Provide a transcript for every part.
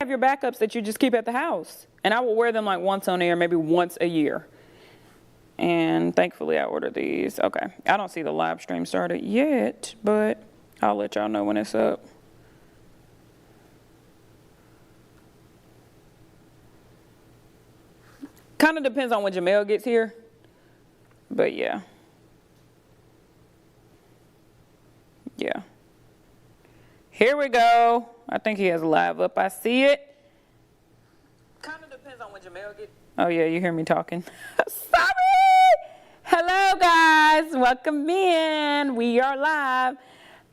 have your backups that you just keep at the house. And I will wear them like once on air, maybe once a year. And thankfully I ordered these. Okay, I don't see the live stream started yet, but I'll let y'all know when it's up. Kind of depends on when Jamel gets here, but yeah. Yeah. Here we go. I think he has live up. I see it. Kind of depends on when Jamel gets. Oh yeah, you hear me talking. Sorry. Hello guys, welcome in. We are live.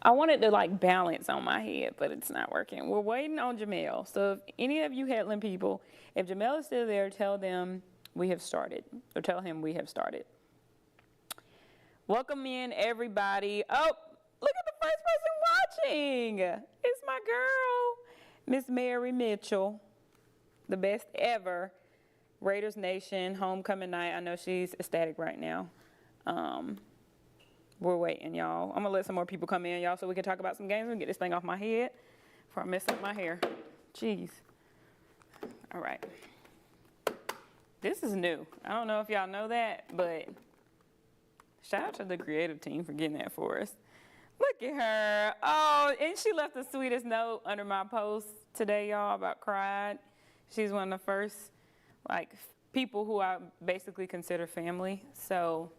I wanted to like balance on my head, but it's not working. We're waiting on Jamel. So if any of you Headland people, if Jamel is still there, tell them we have started, or tell him we have started. Welcome in everybody. Oh, look at the first person watching. It's my girl, Miss Mary Mitchell, the best ever. Raiders Nation, homecoming night. I know she's ecstatic right now. We're waiting, y'all. I'm going to let some more people come in, y'all, so we can talk about some games and get this thing off my head before I mess up my hair. Jeez. All right. This is new. I don't know if y'all know that, but shout out to the creative team for getting that for us. Look at her. Oh, and she left the sweetest note under my post today, y'all, about Cried. She's one of the first, like, people who I basically consider family. So,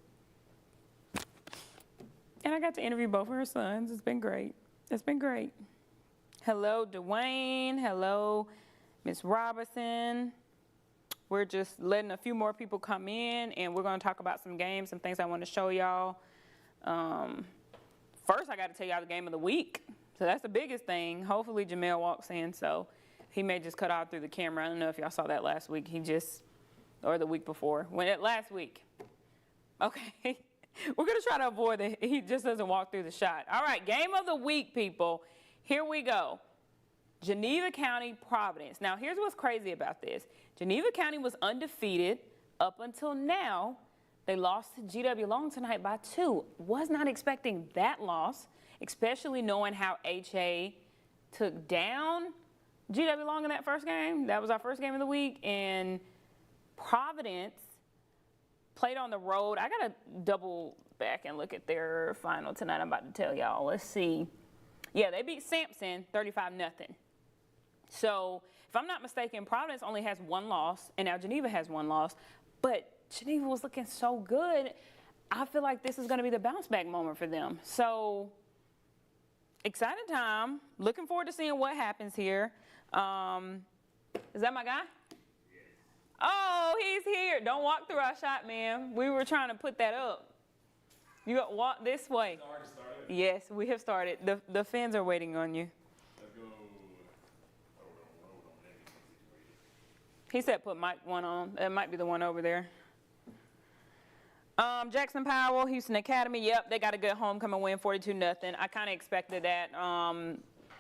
and I got to interview both of her sons. It's been great. It's been great. Hello, Dwayne. Hello, Miss Robinson. We're just letting a few more people come in, and we're going to talk about some games, some things I want to show y'all. First, I got to tell y'all the game of the week. So that's the biggest thing. Hopefully, Jamel walks in, so he may just cut out through the camera. I don't know if y'all saw that last week. Or the week before. Last week. Okay. We're going to try to avoid it. He just doesn't walk through the shot. All right, game of the week, people. Here we go. Geneva County, Providence. Now, here's what's crazy about this. Geneva County was undefeated up until now. They lost to GW Long tonight by 2. Was not expecting that loss, especially knowing how HA took down GW Long in that first game. That was our first game of the week. And Providence played on the road. I got to double back and look at their final tonight. I'm about to tell y'all. Let's see. Yeah, they beat Sampson 35-0. So, if I'm not mistaken, Providence only has 1 loss, and now Geneva has 1 loss. But Geneva was looking so good. I feel like this is going to be the bounce back moment for them. So, exciting time. Looking forward to seeing what happens here. Is that my guy? Oh, he's here. Don't walk through our shot, man. We were trying to put that up. You got to walk this way. It's already started? Yes, we have started. The fans are waiting on you. Let's go. Hold on. He said put mic 1 on. It might be the one over there. Jackson Powell, Houston Academy. Yep, they got a good homecoming win, 42-0. I kind of expected that.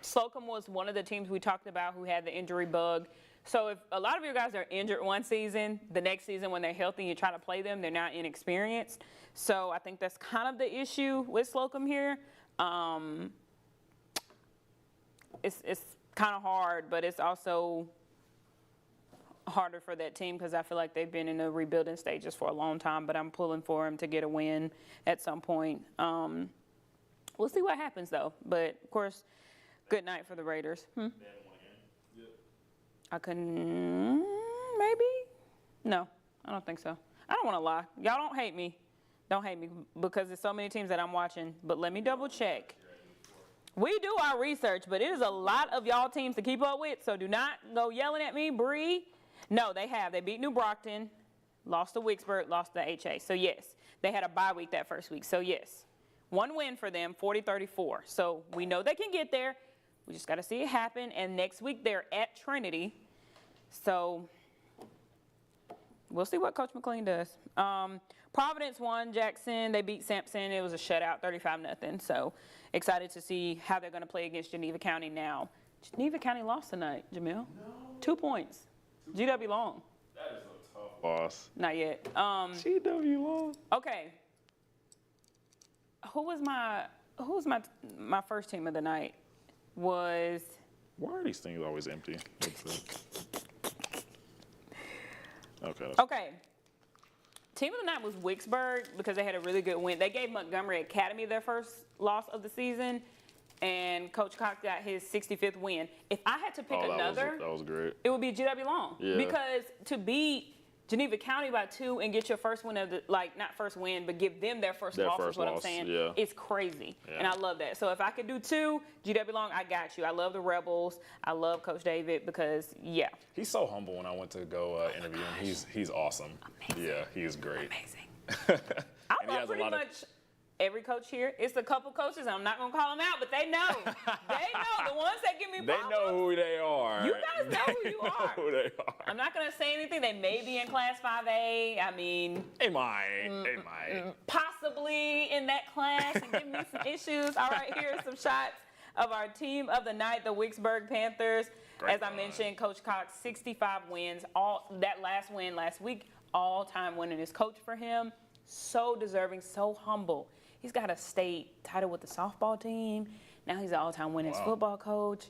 Slocum was one of the teams we talked about who had the injury bug. So if a lot of your guys are injured one season, the next season when they're healthy, you try to play them, they're not inexperienced. So I think that's kind of the issue with Slocum here. It's kind of hard, but it's also harder for that team because I feel like they've been in the rebuilding stages for a long time, but I'm pulling for them to get a win at some point. We'll see what happens, though. But, of course, good night for the Raiders. They haven't won again? Yep. I couldn't, maybe? No, I don't think so. I don't want to lie. Y'all don't hate me. Don't hate me because there's so many teams that I'm watching. But let me double check. We do our research, but it is a lot of y'all teams to keep up with, so do not go yelling at me, Bree. No, they have. They beat New Brockton, lost to Wicksburg, lost to HA. So, yes, they had a bye week that first week. So, yes, 1 win for them, 40-34. So, we know they can get there. We just got to see it happen. And next week, they're at Trinity. So, we'll see what Coach McLean does. Providence won Jackson. They beat Sampson. It was a shutout, 35-0. So, excited to see how they're going to play against Geneva County now. Geneva County lost tonight, Jamil. No. 2 points. GW Long. That is a tough loss. Not yet. GW Long. Okay. Who was my first team of the night? Was Why are these things always empty? Okay. Okay. Team of the night was Wicksburg because they had a really good win. They gave Montgomery Academy their first loss of the season, and Coach Cox got his 65th win. If I had to pick another, that was great. it would be GW Long. Yeah. Because to beat Geneva County by 2 and get your first win of the, like, not first win, but give them their first loss is what I'm saying. Yeah. It's crazy. Yeah. And I love that. So if I could do 2, GW Long, I got you. I love the Rebels. I love Coach David because, yeah. He's so humble when I went to go interview him. He's awesome. Amazing. Yeah, he is great. Amazing. I And he love has a pretty lot of- much every coach here. It's a couple coaches. I'm not going to call them out, but they know. They know. The ones that give me They problems. know who they are. You guys know who you are. Who they are. I'm not going to say anything. They may be in Class 5A. I mean, They might. They might. possibly in that class and give me some issues. All right, here are some shots of our team of the night, the Wicksburg Panthers. Great As I run. mentioned, Coach Cox, 65 wins. That last win last week, all-time winningest coach for him. So deserving, so humble. He's got a state title with the softball team. Now he's an all-time winningest Wow. football coach.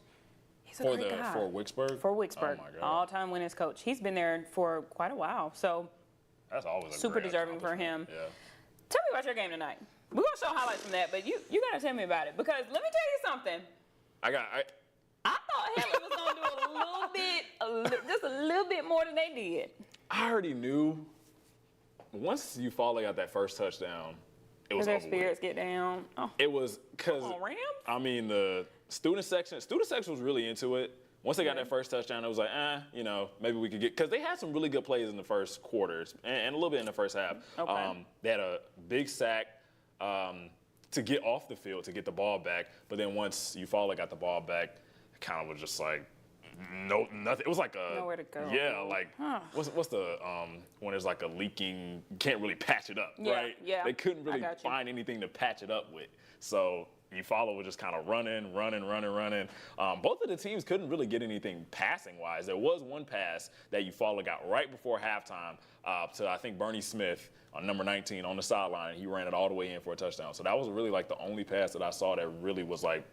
He's a For great guy. for Wicksburg? For Wicksburg, Oh my God. all-time winningest coach. He's been there for quite a while. So That's always a super great deserving for accomplishment. him. Yeah. tell me about your game tonight. We're going to show highlights from that, but you got to tell me about it. Because let me tell you something. I thought Helen was going to do a little bit, just a little bit more than they did. I already knew once you finally got that first touchdown, it was Their over with. spirits get down. Oh, It was because come on, Rams. I mean the student section was really into it. Once they got that first touchdown, it was like, maybe we could get, because they had some really good plays in the first quarters and a little bit in the first half. Okay. They had a big sack to get off the field to get the ball back, but then once Eufaula got the ball back, it kind of was just like, no, nothing. It was like a Nowhere to go. Yeah, like what's the when there's like a leaking, you can't really patch it up, Yeah, right? yeah. They couldn't I really got you. find anything to patch it up with. So Eufaula was just kind of running. Both of the teams couldn't really get anything passing-wise. There was one pass that Eufaula got right before halftime to, I think, Bernie Smith on number 19 on the sideline. He ran it all the way in for a touchdown. So that was really like the only pass that I saw that really was like,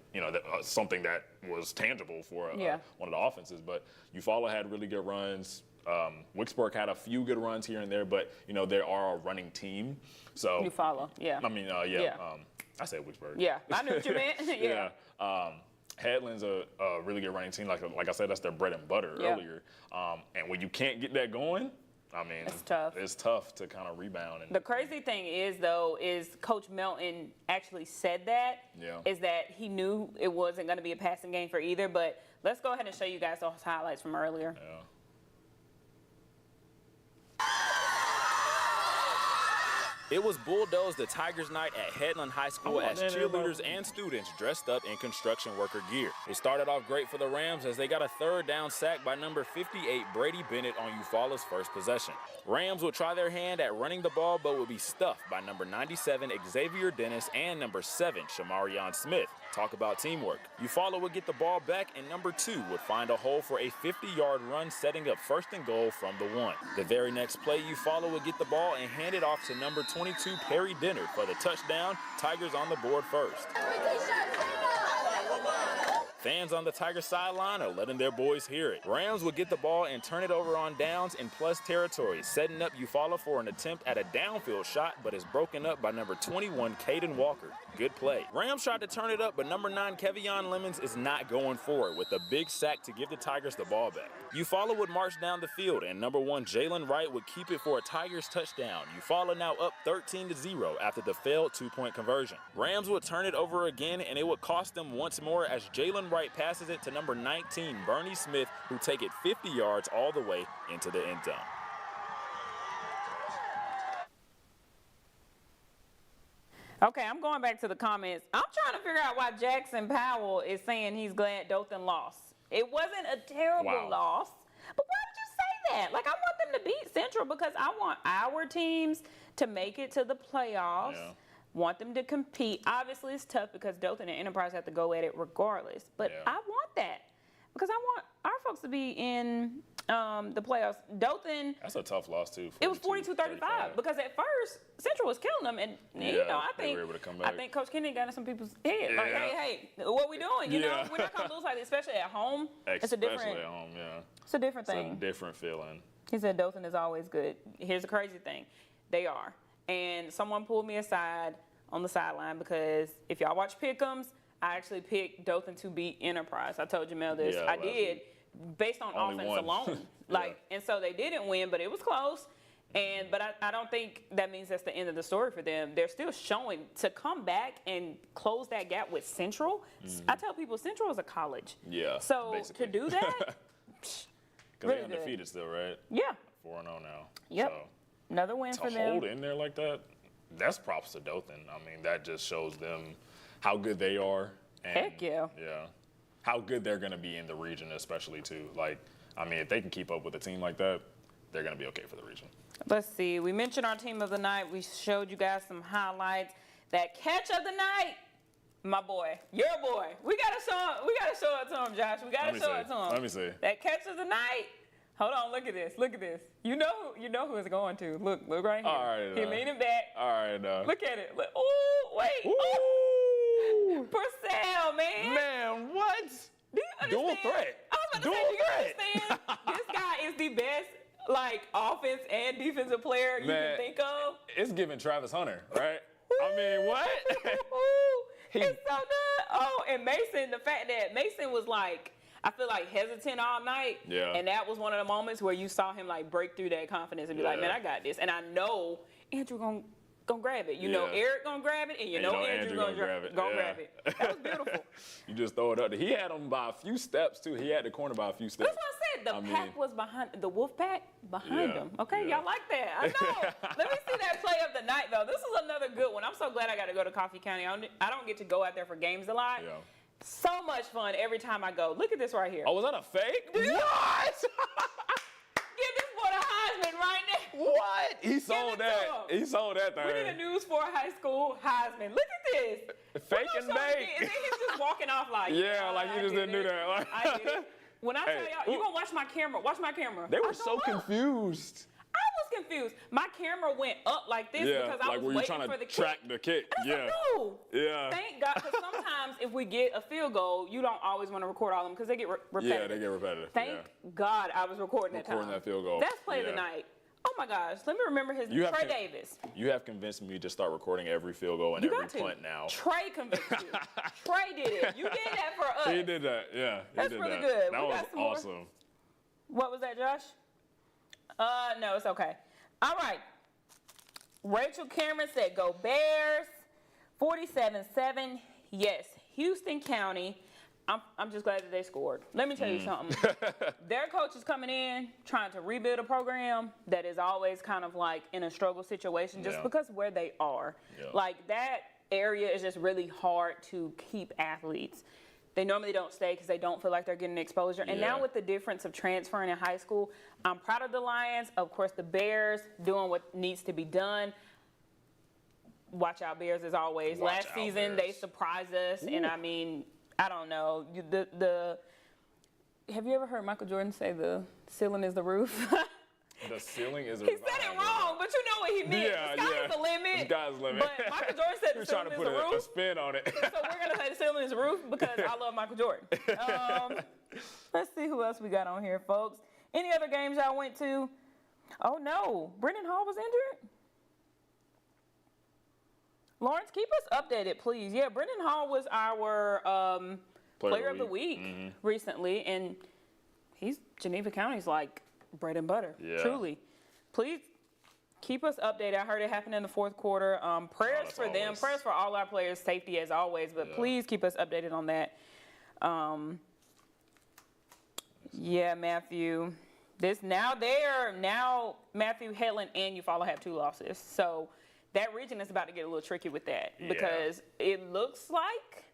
something that was tangible for one of the offenses. But Eufaula had really good runs. Wicksburg had a few good runs here and there, but, they are a running team. So Eufaula, yeah. I mean, Yeah. I said Wicksburg. Yeah, I knew what you meant. Yeah. Headland's a really good running team. Like I said, that's their bread and butter Yeah. earlier. And when you can't get that going, I mean, It's tough. It's tough to kind of rebound. The crazy thing is, though, is Coach Melton actually said that, Yeah. is that he knew it wasn't going to be a passing game for either. But let's go ahead and show you guys those highlights from earlier. Yeah. It was Bulldoze the Tigers night at Headland High School as man, cheerleaders and students dressed up in construction worker gear. It started off great for the Rams as they got a third down sack by number 58 Brady Bennett on Eufaula's first possession. Rams would try their hand at running the ball but would be stuffed by number 97 Xavier Dennis and number 7 Shamarion Smith. Talk about teamwork. Eufaula would get the ball back and number 2 would find a hole for a 50-yard run, setting up first and goal from the 1. The very next play, Eufaula would get the ball and hand it off to number 22 Perry Dennard for the touchdown. Tigers on the board first. Fans on the Tiger sideline are letting their boys hear it. Rams would get the ball and turn it over on downs in plus territory, setting up Eufaula for an attempt at a downfield shot, but is broken up by number 21 Caden Walker. Good play. Rams tried to turn it up, but number 9 Kevion Lemons is not going for it with a big sack to give the Tigers the ball back. Eufaula would march down the field, and number 1 Jalen Wright would keep it for a Tigers touchdown. Eufaula now up 13-0 after the failed 2-point conversion. Rams would turn it over again, and it would cost them once more as Jalen Wright passes it to number 19 Bernie Smith, who take it 50 yards all the way into the end zone. Okay, I'm going back to the comments. I'm trying to figure out why Jackson Powell is saying he's glad Dothan lost. It wasn't a terrible loss, but why did you say that? Like, I want them to beat Central because I want our teams to make it to the playoffs. Yeah. Want them to compete. Obviously, it's tough because Dothan and Enterprise have to go at it regardless. But Yeah. I want that because I want our folks to be in the playoffs. Dothan. That's a tough loss too. It was 42-35 because at first Central was killing them, and I they were able to come back. think Coach Kennedy got in some people's head. Like, hey, what we doing? You know, we're not gonna lose like this, especially at home. Especially at home, It's a different thing. It's a different feeling. He said Dothan is always good. Here's the crazy thing. They are. And someone pulled me aside on the sideline because if y'all watch Pick'ems, I actually picked Dothan to beat Enterprise. I told Jamel this. Yeah, I did based on Only offense one. alone. And so they didn't win, but it was close. But I don't think that means that's the end of the story for them. They're still showing to come back and close that gap with Central. I tell people Central is a college. Yeah. So basically. to do that, Because really they're undefeated still, right? yeah. 4-0 now. Yep. So Another win for to them. hold in there like that, that's props to Dothan. I mean, that just shows them how good they are. And, Heck yeah. Yeah. How good they're going to be in the region, especially, too. Like, I mean, if they can keep up with a team like that, they're going to be okay for the region. Let's see. We mentioned our team of the night. We showed you guys some highlights. That catch of the night, my boy, your boy. We gotta show it to him, Josh. We gotta show it to him. Let me see. That catch of the night. Hold on, look at this. Look at this. You know who it's going to. Look right here. All right, He leaning back. All right. Look at it. Look. Ooh, wait. Ooh. Purcell, man. Man, what? Do you understand? Dual threat. I was about to Dual say, do you threat. understand? This guy is the best, like, offense and defensive player you can think of. It's giving Travis Hunter, right? I mean, what? It's so good. Oh, and Mason, the fact that Mason was like, I feel like hesitant all night. Yeah. And that was one of the moments where you saw him like break through that confidence and be like, man, I got this. And I know Andrew gonna grab it. You know Eric gonna grab it, and you know Andrew gonna grab it. That was beautiful. You just throw it up. He had him by a few steps too. He had the corner by a few steps. That's what I said. The pack was behind, the wolf pack behind him. Okay, yeah. y'all like that. I know. Let me see that play of the night, though. This is another good one. I'm so glad I got to go to Coffee County. I don't get to go out there for games a lot. Yeah. So much fun every time I go. Look at this right here. Oh, was that a fake? What? Give this boy the Heisman right now. What? He sold it that. to him. He sold that thing. We need a News 4 high school Heisman. Look at this. Fake and bake. And then he's just walking off like, Yeah, like he just didn't do that. Like, I did it. When I tell y'all, you're going to watch my camera. Watch my camera. They I were so go up. confused. I was confused. My camera went up like this because I like was were you waiting trying for to the track kick. the kick? And I was like, no. Yeah. Thank God, because sometimes if we get a field goal, you don't always want to record all of them because they get repetitive. Yeah, they get repetitive. Thank God I was recording that time. Recording that field goal. That's play of the Yeah. night. Oh my gosh, let me remember his You have Trey to- Davis. You have convinced me to start recording every field goal and You every got to. punt now. Trey convinced you. Trey did it. You did that for us. He did that. Yeah. That's he did really that. good. That We was got some more. awesome. What was that, Josh? No, it's okay. All right. Rachel Cameron said, go Bears. 47-7. Yes, Houston County. I'm just glad that they scored. Let me tell you something. Their coach is coming in trying to rebuild a program that is always kind of like in a struggle situation just because where they are. Yeah. Like that area is just really hard to keep athletes. They normally don't stay because they don't feel like they're getting exposure. And now with the difference of transferring in high school, I'm proud of the Lions. Of course, the Bears doing what needs to be done. Watch out, Bears, as always. Watch Last out, season, Bears. they surprised us. And I mean, I don't know. Have you ever heard Michael Jordan say the ceiling is the roof? The ceiling is. He said it wrong, but you know what he meant. Yeah, the sky is the limit. The sky's the limit. But Michael Jordan said He the was trying ceiling to is put the a roof. spin on it. So we're going to say the ceiling is the roof because I love Michael Jordan. Let's see who else we got on here, folks. Any other games y'all went to? Oh, no. Brendan Hall was injured? Lawrence, keep us updated, please. Yeah, Brendan Hall was our player of the week recently, and Geneva County's like bread and butter, truly. Please keep us updated. I heard it happened in the fourth quarter. Prayers for them, prayers for all our players' safety as always, but please keep us updated on that. Yeah, Matthew. Now Matthew, Headland, and Eufaula have 2 losses. So that region is about to get a little tricky with that because it looks like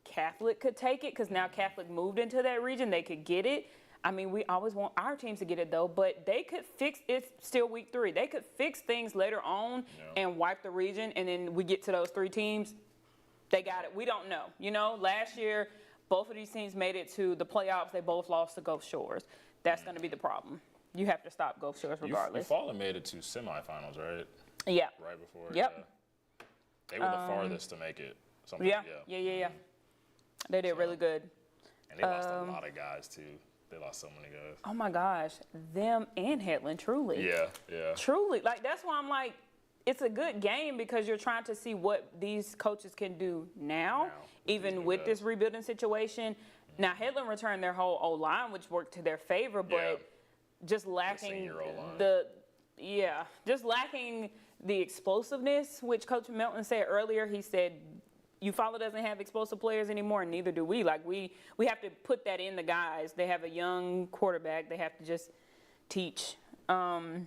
Catholic could take it because now Catholic moved into that region. They could get it. I mean, we always want our teams to get it, though, but they could fix it. It's still week 3. They could fix things later on and wipe the region, and then we get to those 3 teams. They got it. We don't know. You know, last year, both of these teams made it to the playoffs. They both lost to Gulf Shores. that's going to be the problem. You have to stop Gulf Shores regardless. Fallen made it to semifinals, right? Yeah. Right before. Yep. Yeah. They were the farthest to make it. Yeah. They did really good. And they lost a lot of guys too. They lost so many guys. Oh my gosh, them and Headland, truly. Yeah. Truly, like that's why I'm like, it's a good game because you're trying to see what these coaches can do now even with this rebuilding situation. Now Headland returned their whole O-line, which worked to their favor, but just lacking just lacking the explosiveness, which Coach Melton said earlier. He said, Eufaula doesn't have explosive players anymore, and neither do we. Like, we have to put that in the guys. They have a young quarterback. They have to just teach. Tramel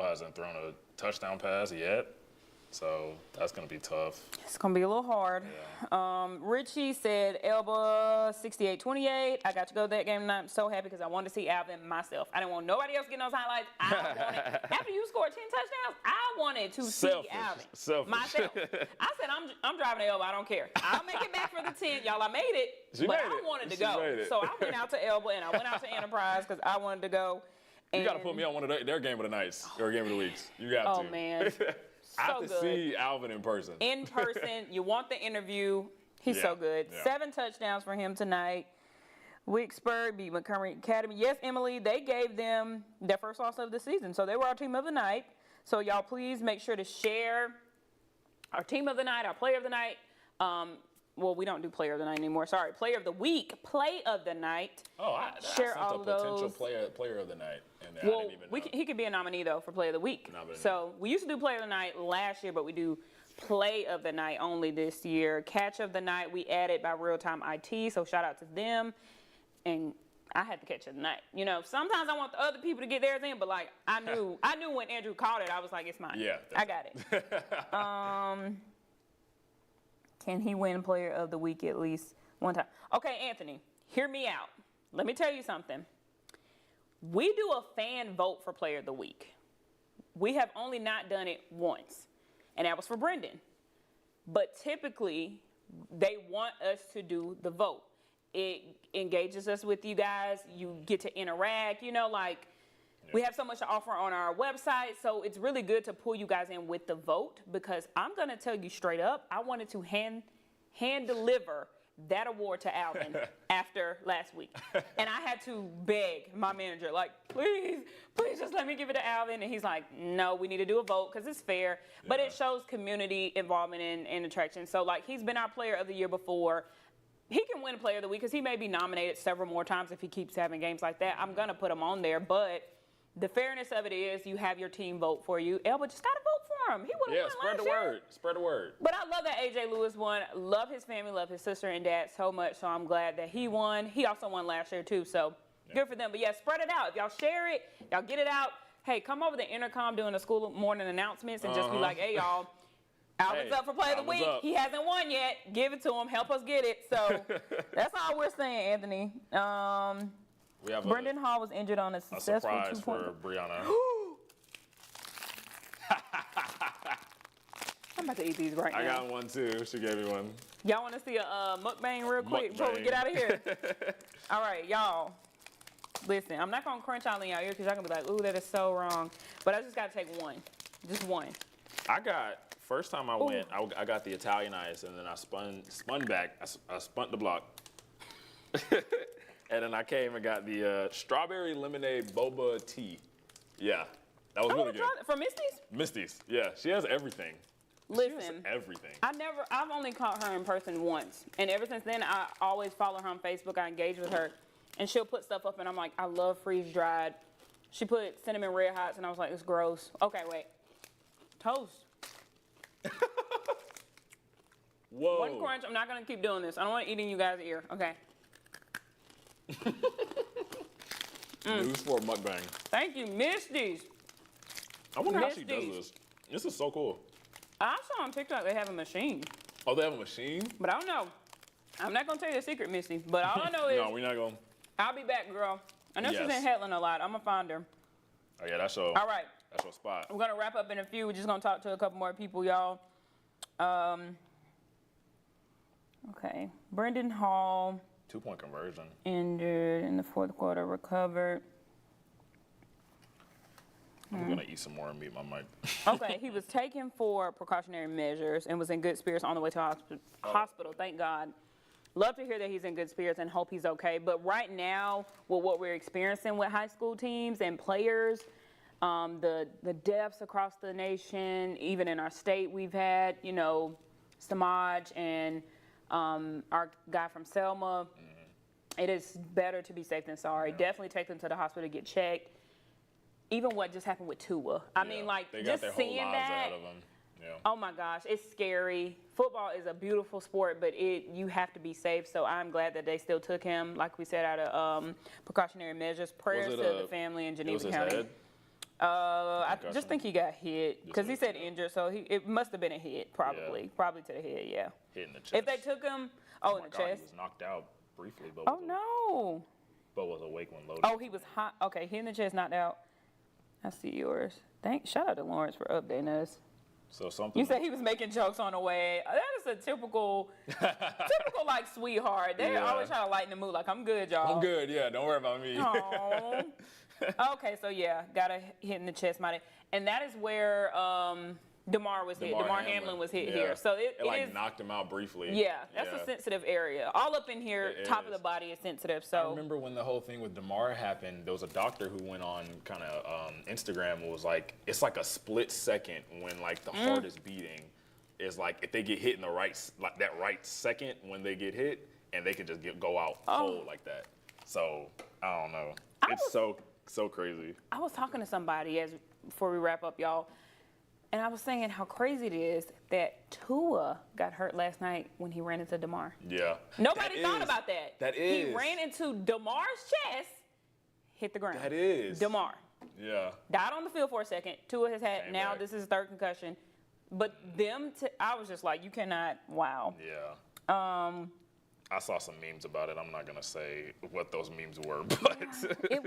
hasn't thrown a touchdown pass yet, so that's going to be tough. It's going to be a little hard. Richie said, Elba 68-28. I got to go to that game tonight. I'm so happy because I wanted to see Alvin myself. I didn't want nobody else getting those highlights. I wanted, after you scored 10 touchdowns, I wanted to see Alvin myself. I said, I'm driving to Elba. I don't care. I'll make it back for the 10. Y'all, I made it, I wanted to go. So I went out to Elba and I went out to Enterprise because I wanted to go. You got to put me on one of their game of the nights or game of the weeks. You got to. Oh, man. I have to see Alvin in person. In person, you want the interview. He's so good. 7 touchdowns for him tonight. Wicksburg beat Montgomery Academy. Yes, Emily, they gave them their first loss of the season, so they were our team of the night. So y'all please make sure to share our team of the night, our player of the night. Well, we don't do player of the night anymore. Sorry, player of the week, play of the night. Oh, I share sent all a potential those. player of the night, and I Well, didn't even know. he could be a nominee though for player of the week. So we used to do player of the night last year, but we do play of the night only this year. Catch of the night we added by Real Time IT, so shout out to them. And I had the catch of the night. You know, sometimes I want the other people to get theirs in, but like I knew when Andrew called it, I was like, it's mine. Yeah, I got it. Can he win player of the week at least one time? Okay, Anthony, hear me out. Let me tell you something. We do a fan vote for player of the week. We have only not done it once, and that was for Brendan. But typically, they want us to do the vote. It engages us with you guys. You get to interact, you know, like we have so much to offer on our website, so it's really good to pull you guys in with the vote because I'm going to tell you straight up, I wanted to hand deliver that award to Alvin after last week. And I had to beg my manager, like, please just let me give it to Alvin. And he's like, no, we need to do a vote because it's fair. But it shows community involvement and attraction. So, like, he's been our player of the year before. He can win player of the week because he may be nominated several more times if he keeps having games like that. I'm going to put him on there, but the fairness of it is you have your team vote for you. Elba just got to vote for him. He would have won spread the last year. word. Spread the word. But I love that AJ Lewis won. Love his family, love his sister and dad so much, so I'm glad that he won. He also won last year too, so good for them. But yeah, spread it out. If y'all share it, y'all get it out. Hey, come over to intercom doing the school morning announcements and just be like, hey, y'all, Alvin's up for play of the week. He hasn't won yet. Give it to him. Help us get it. So that's all we're saying, Anthony. We have Brendan Hall was injured on a successful surprise 2-point. for Brianna. I'm about to eat these right now. I got one too. She gave me one. Y'all want to see a mukbang real quick before we get out of here? All right, y'all. Listen, I'm not going to crunch all in y'all ear because y'all going to be like, ooh, that is so wrong. But I just got to take one. Just one. First time I went, I got the Italian ice, and then I spun back. I spun the block. And then I came and got the strawberry lemonade boba tea. Yeah, that was really good. From Misty's? Misty's, yeah. She has everything. Listen, She has everything. I've only caught her in person once. And ever since then, I always follow her on Facebook. I engage with her. And she'll put stuff up, and I'm like, I love freeze-dried. She put cinnamon red hots, and I was like, it's gross. Okay, wait. Toast. Whoa. One crunch. I'm not going to keep doing this. I don't want to eat in you guys' ear. Okay. News for a mukbang. Thank you, Misty's. I wonder how she does this. This is so cool. I saw on TikTok they have a machine, Oh, they have a machine? but I don't know. I'm not going to tell you the secret, Misty, but all I know is No, we're not going. I'll be back, girl. I know she's Yes. in Headland a lot. I'm going to find her. Oh, yeah, that's your All right. spot. We're going to wrap up in a few. We're just going to talk to a couple more people, y'all. Okay. Brendan Hall, 2-point conversion. Injured in the fourth quarter, recovered. I'm going to eat some more and mute my mic. Okay, he was taken for precautionary measures and was in good spirits on the way to hospital. Thank God. Love to hear that he's in good spirits and hope he's okay. But right now, with what we're experiencing with high school teams and players, the deaths across the nation, even in our state, we've had, you know, Samaj and our guy from Selma. It is better to be safe than sorry. Definitely take them to the hospital to get checked. Even what just happened with Tua. I mean, like, they got just their whole seeing lives that. ahead of them. Yeah. Oh my gosh, it's scary. Football is a beautiful sport, but you have to be safe. So I'm glad that they still took him, like we said, out of precautionary measures. Prayers to the family in Geneva his County. head? I just think he got hit because he said injured, so it must have been a hit, probably to the head. Yeah. Hit in the chest. If they took him, in my the God, chest. He was knocked out briefly, but No. but was awake when loaded. Oh, he was hot. Okay, hit in the chest, knocked out. I see yours. Shout out to Lawrence for updating us. So something. You said he was making jokes on the way. That is a typical like sweetheart. They always try to lighten the mood. Like, I'm good, y'all. I'm good. Yeah, don't worry about me. Aw. Okay, so yeah, got a hit in the chest, mighty. And that is where DeMar was hit. DeMar Hamlin was hit here. So it like is, knocked him out briefly. Yeah, that's a sensitive area. All up in here, top of the body is sensitive. So I remember when the whole thing with DeMar happened, there was a doctor who went on kind of Instagram and was like, it's like a split second when like the heart is beating. Is like if they get hit in the right second when they get hit, and they could just go out cold like that. So I don't know. It's so crazy. I was talking to somebody before we wrap up, y'all. And I was saying how crazy it is that Tua got hurt last night when he ran into DeMar. Yeah. Nobody thought about that. That is. He ran into DeMar's chest, hit the ground. That is. DeMar. Yeah. Died on the field for a second. Tua has had, this is his third concussion. But I was just like, you cannot, wow. Yeah. I saw some memes about it. I'm not going to say what those memes were, but. It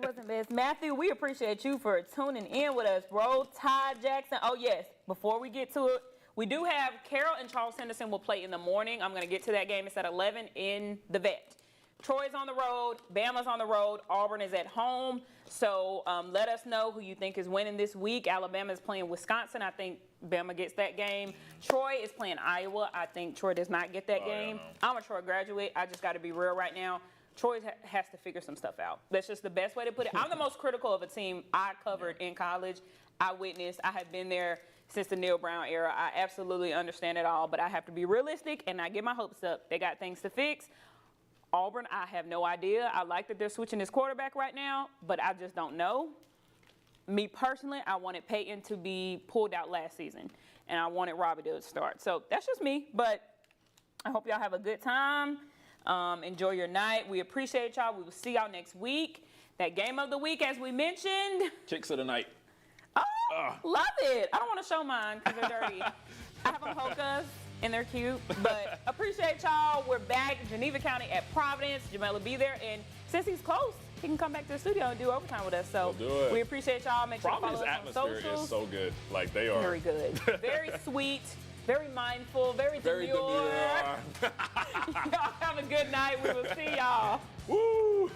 wasn't best. Matthew, we appreciate you for tuning in with us, bro. Ty Jackson. Oh, yes. Before we get to it, we do have Carroll and Charles Henderson will play in the morning. I'm going to get to that game. It's at 11 in the Vet. Troy's on the road. Bama's on the road. Auburn is at home. So let us know who you think is winning this week. Alabama is playing Wisconsin. I think Bama gets that game. Troy is playing Iowa. I think Troy does not get that game. I'm a Troy graduate. I just got to be real right now. Troy has to figure some stuff out. That's just the best way to put it. I'm the most critical of a team I covered in college. I witnessed. I have been there since the Neil Brown era. I absolutely understand it all, but I have to be realistic and not get my hopes up. They got things to fix. Auburn, I have no idea. I like that they're switching this quarterback right now, but I just don't know. Me personally, I wanted Peyton to be pulled out last season, and I wanted Robbie to start. So that's just me, but I hope y'all have a good time. Enjoy your night. We appreciate y'all. We will see y'all next week. That game of the week, as we mentioned. Kicks of the night. Oh, love it. I don't want to show mine because they're dirty. I have them Hokas, and they're cute. But appreciate y'all. We're back in Geneva County at Providence. Jamel will be there. And since he's close, he can come back to the studio and do overtime with us. So we'll do it. We appreciate y'all. Make sure you follow us on atmosphere socials. is so good. Like, they are. Very good. Very sweet. Very mindful. Very demure. Y'all have a good night. We will see y'all. Woo!